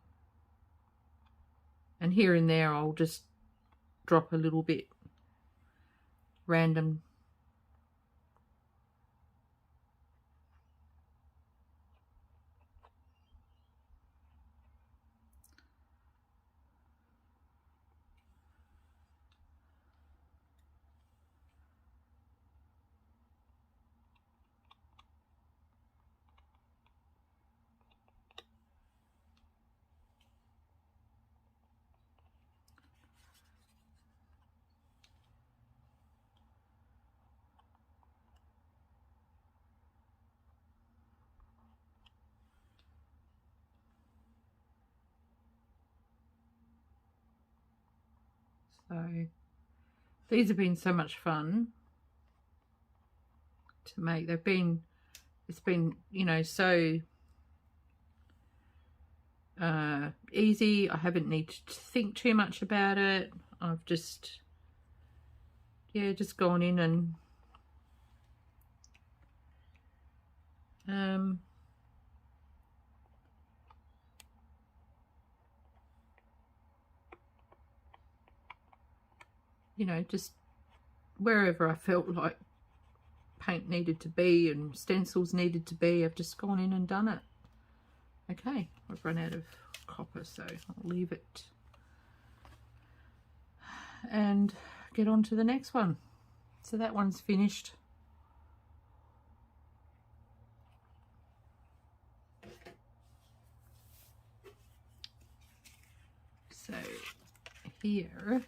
And here and there I'll just drop a little bit random. So these have been so much fun to make. It's been, you know, so easy. I haven't needed to think too much about it. I've just, yeah, just gone in and you know, just wherever I felt like paint needed to be and stencils needed to be, I've just gone in and done it. Okay, I've run out of copper, so I'll leave it and get on to the next one. So that one's finished. here,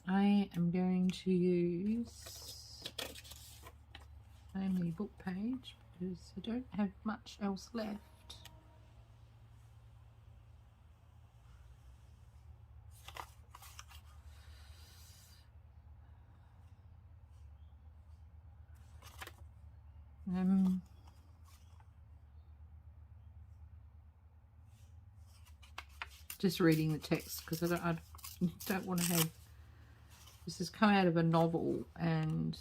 I am going to use only book page because I don't have much else left. Just reading the text because I don't want to have, this has come out of a novel, and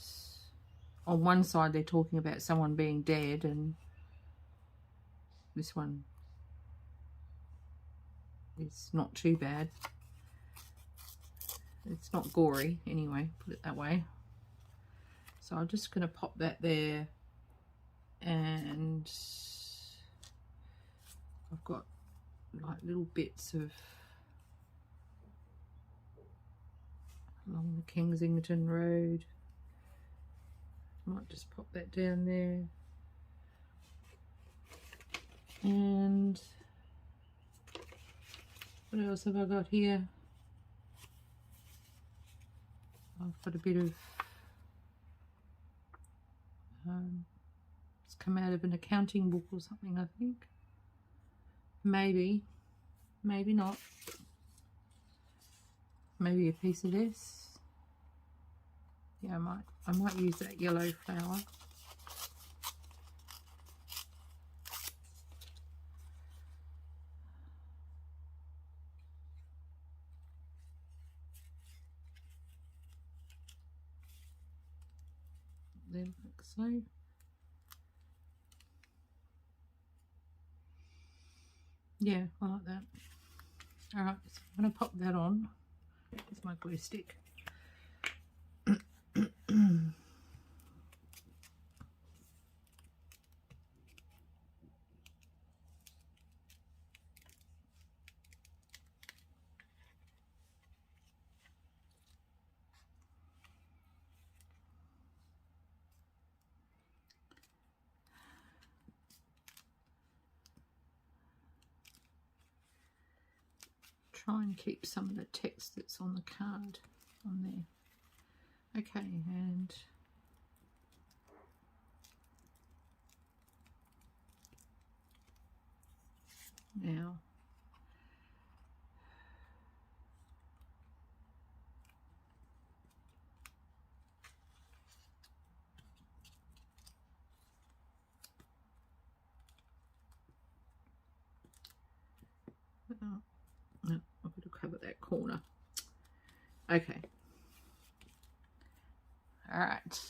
on one side they're talking about someone being dead, and this one is not too bad. It's not gory anyway, put it that way. So I'm just going to pop that there, and I've got like little bits of along the Kensington Road. Might just pop that down there. And what else have I got here? I've got a bit of it's come out of an accounting book or something, I think. Maybe not. Maybe a piece of this. Yeah, I might use that yellow flower. There, like so. Yeah, I like that. Alright, so I'm going to pop that on. There's my glue stick. Try and keep some of the text that's on the card on there. Okay, and now no, I've got to cover that corner. Okay. All right.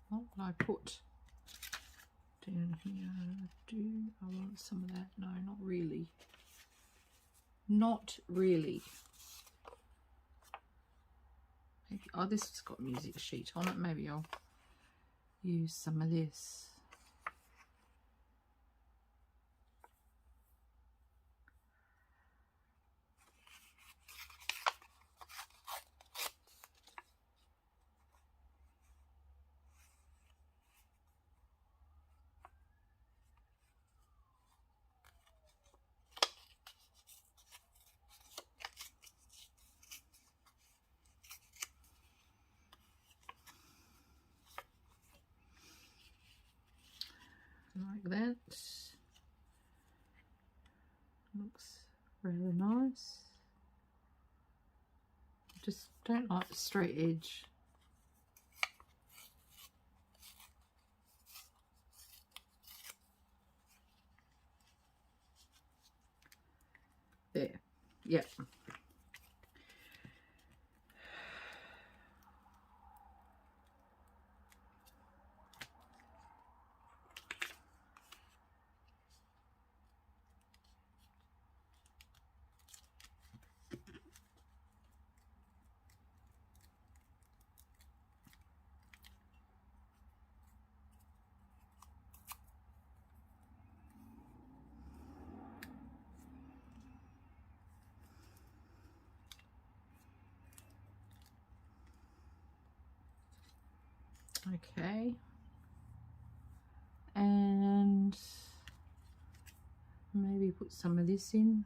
What will I put down here? I want some of that? No, not really. Not really. Maybe, oh, this has got a music sheet on it. Maybe I'll use some of this. Like that. Looks rather nice. Just don't like the straight edge. There. Yep. Okay. And maybe put some of this in.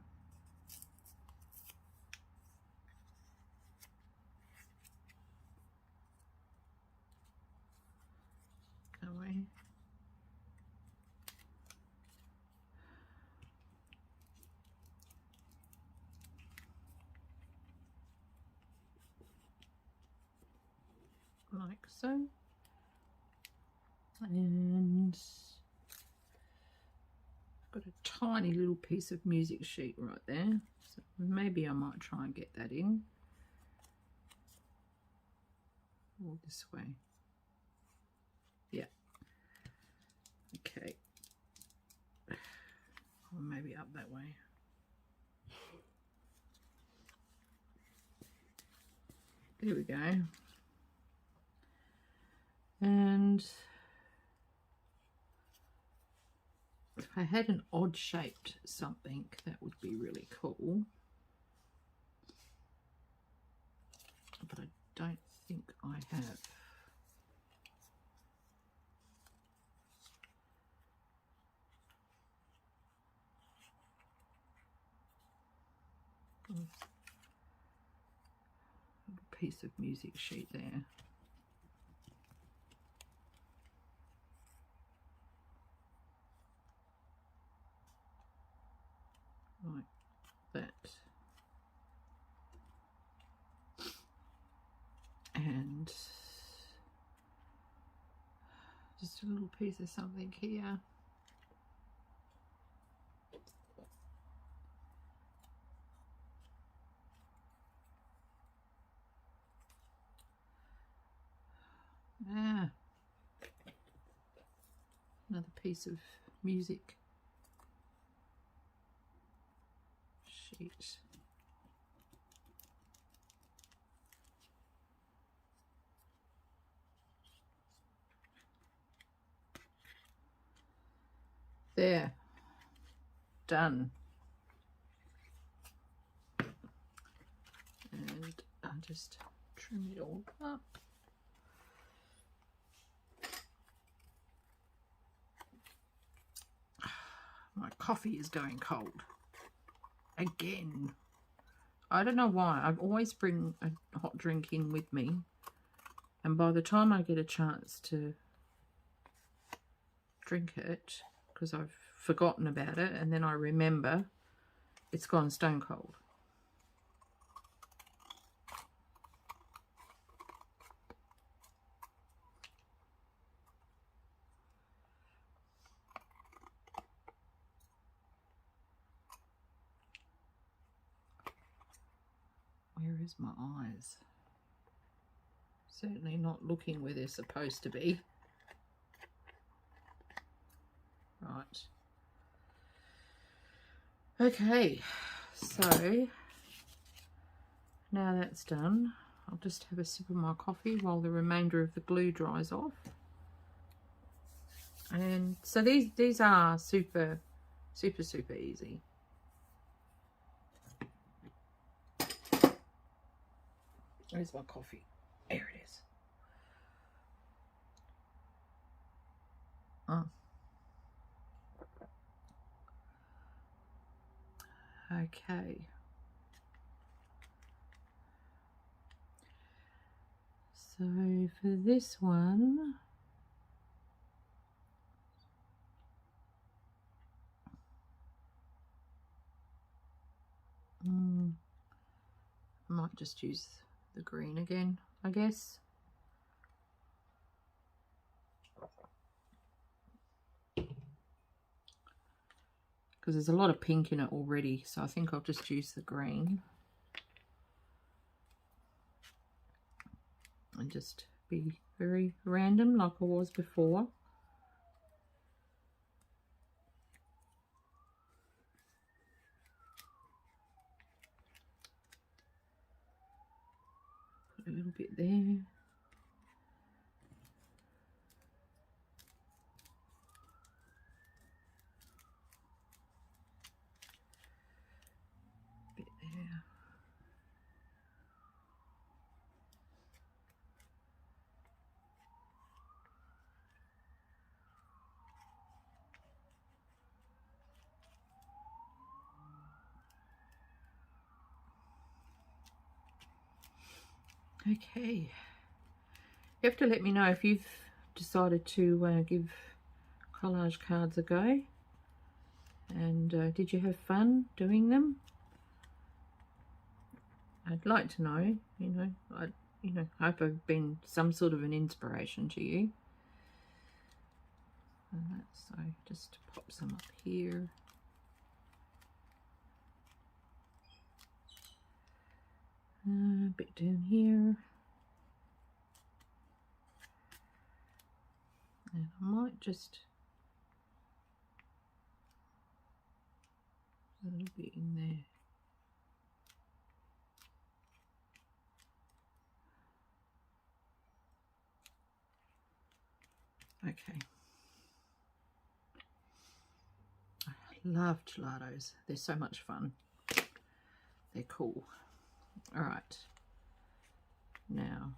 Away. Like so. And got a tiny little piece of music sheet right there, so maybe I might try and get that in. Or this way. Yeah. Okay. Or maybe up that way. There we go. And if I had an odd shaped something, that would be really cool. But I don't think I have. Little piece of music sheet there. Like that. And just a little piece of something here. Ah, another piece of music sheet. There, done. And I'll just trim it all up. My coffee is going cold again. I don't know why. I always bring a hot drink in with me, and by the time I get a chance to drink it, because I've forgotten about it, and then I remember, it's gone stone cold. Where is my eyes? Certainly not looking where they're supposed to be. Right. Okay, so now that's done, I'll just have a sip of my coffee while the remainder of the glue dries off. And so these are super easy. Where's my coffee? There it is. Oh. Okay. So for this one, I might just use the green again, I guess. Because there's a lot of pink in it already, so I think I'll just use the green. And just be very random like I was before. Put a little bit there. Bit there. Okay, you have to let me know if you've decided to give collage cards a go, and did you have fun doing them? I'd like to know. I hope I've been some sort of an inspiration to you. So just pop some up here. A bit down here. And I might just a little bit in there. Okay. I love gelatos. They're so much fun. They're cool. All right. Now,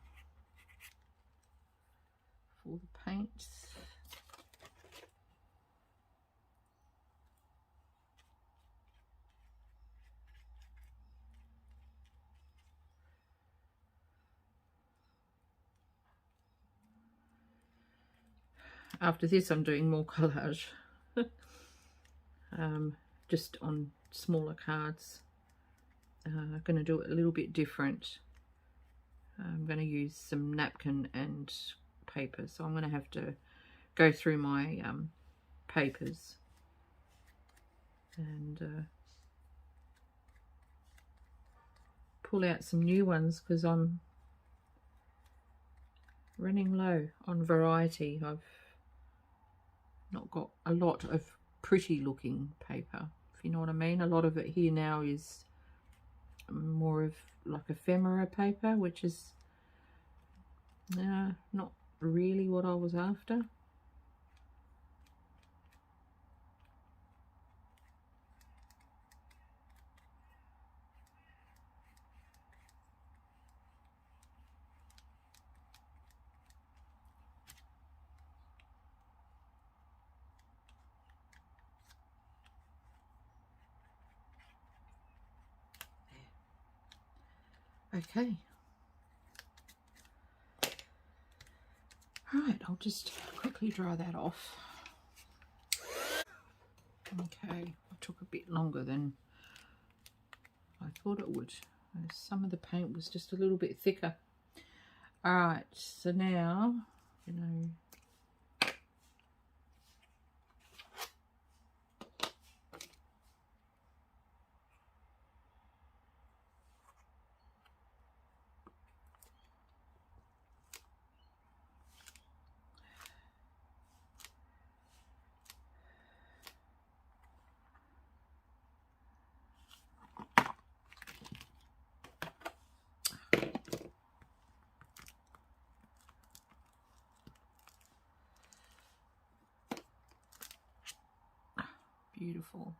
for the paints. After this, I'm doing more collage. Just on smaller cards. I'm going to do it a little bit different. I'm going to use some napkin and paper, so I'm going to have to go through my papers and pull out some new ones because I'm running low on variety. I've not got a lot of pretty looking paper, if you know what I mean. A lot of it here now is more of like ephemera paper, which is not really what I was after. Okay. Right, I'll just quickly dry that off. Okay, it took a bit longer than I thought it would. Some of the paint was just a little bit thicker. Alright, so now, beautiful.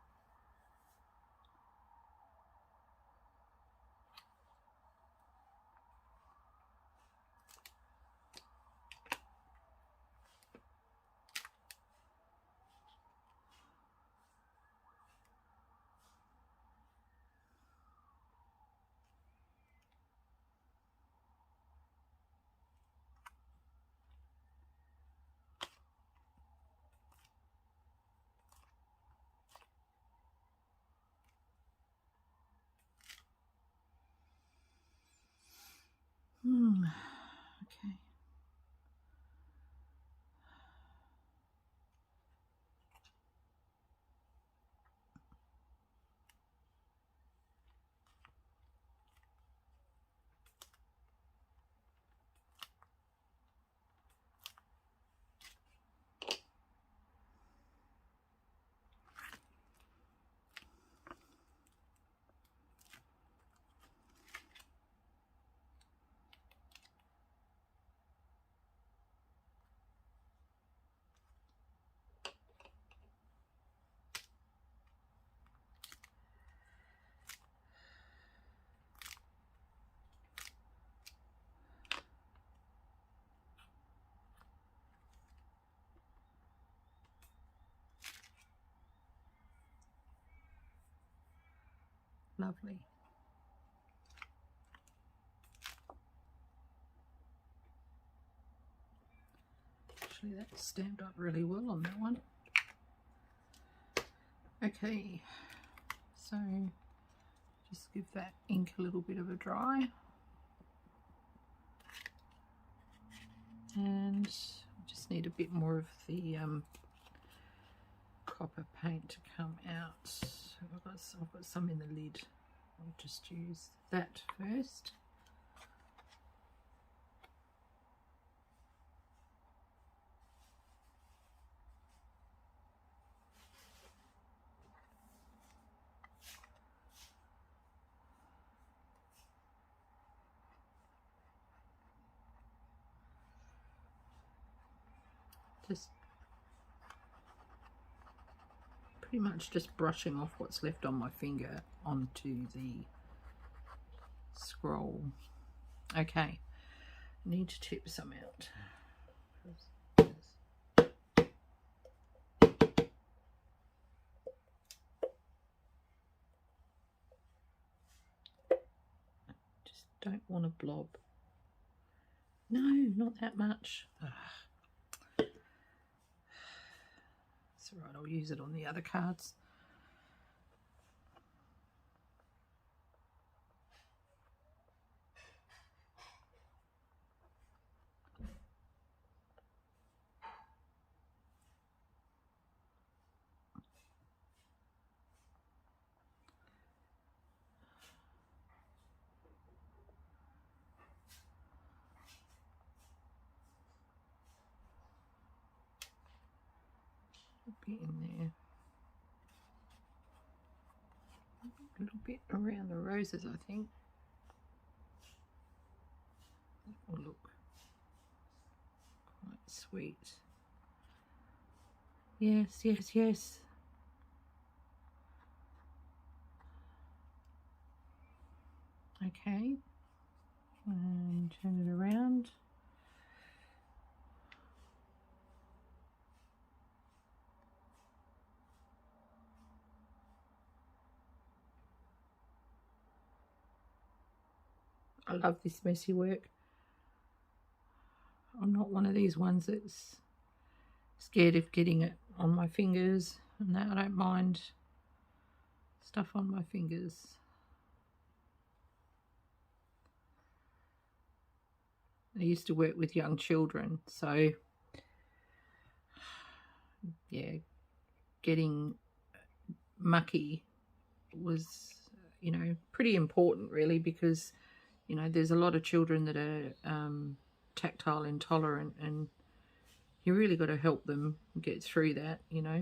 Okay. Lovely. Actually, that's stamped up really well on that one. Okay, so just give that ink a little bit of a dry. And I just need a bit more of the copper paint to come out. I've got some in the lid. I'll just use that first. Just pretty much just brushing off what's left on my finger onto the scroll. Okay, I need to tip some out. Just don't want a blob. No, not that much. Ugh. It's all right, I'll use it on the other cards. Bit in there, a little bit around the roses, I think. That will look quite sweet. Yes, yes, yes. Okay, and turn it around. I love this messy work. I'm not one of these ones that's scared of getting it on my fingers, and that I don't mind stuff on my fingers. I used to work with young children, so yeah, getting mucky was, you know, pretty important really, because, you know, there's a lot of children that are tactile intolerant, and you really got to help them get through that, you know,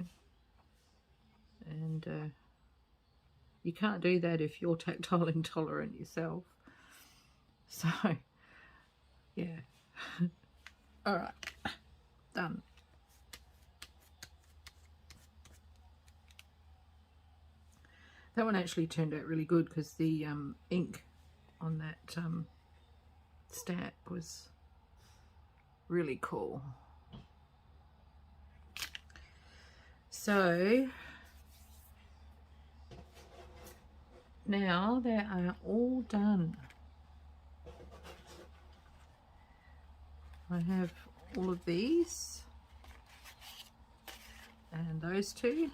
and you can't do that if you're tactile intolerant yourself. So yeah. All right, done. That one actually turned out really good because the ink on that stamp was really cool. So now they are all done. I have all of these and those two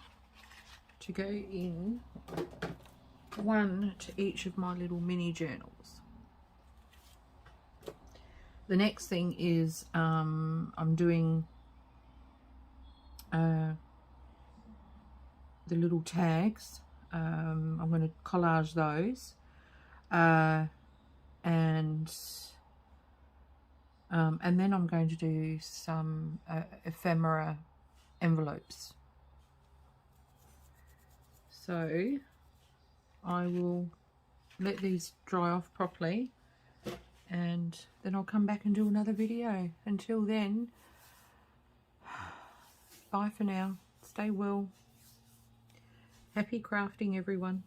to go in, one to each of my little mini journals. The next thing is I'm doing the little tags. I'm going to collage those, and then I'm going to do some ephemera envelopes. So I will let these dry off properly, and then I'll come back and do another video. Until then, bye for now. Stay well. Happy crafting, everyone.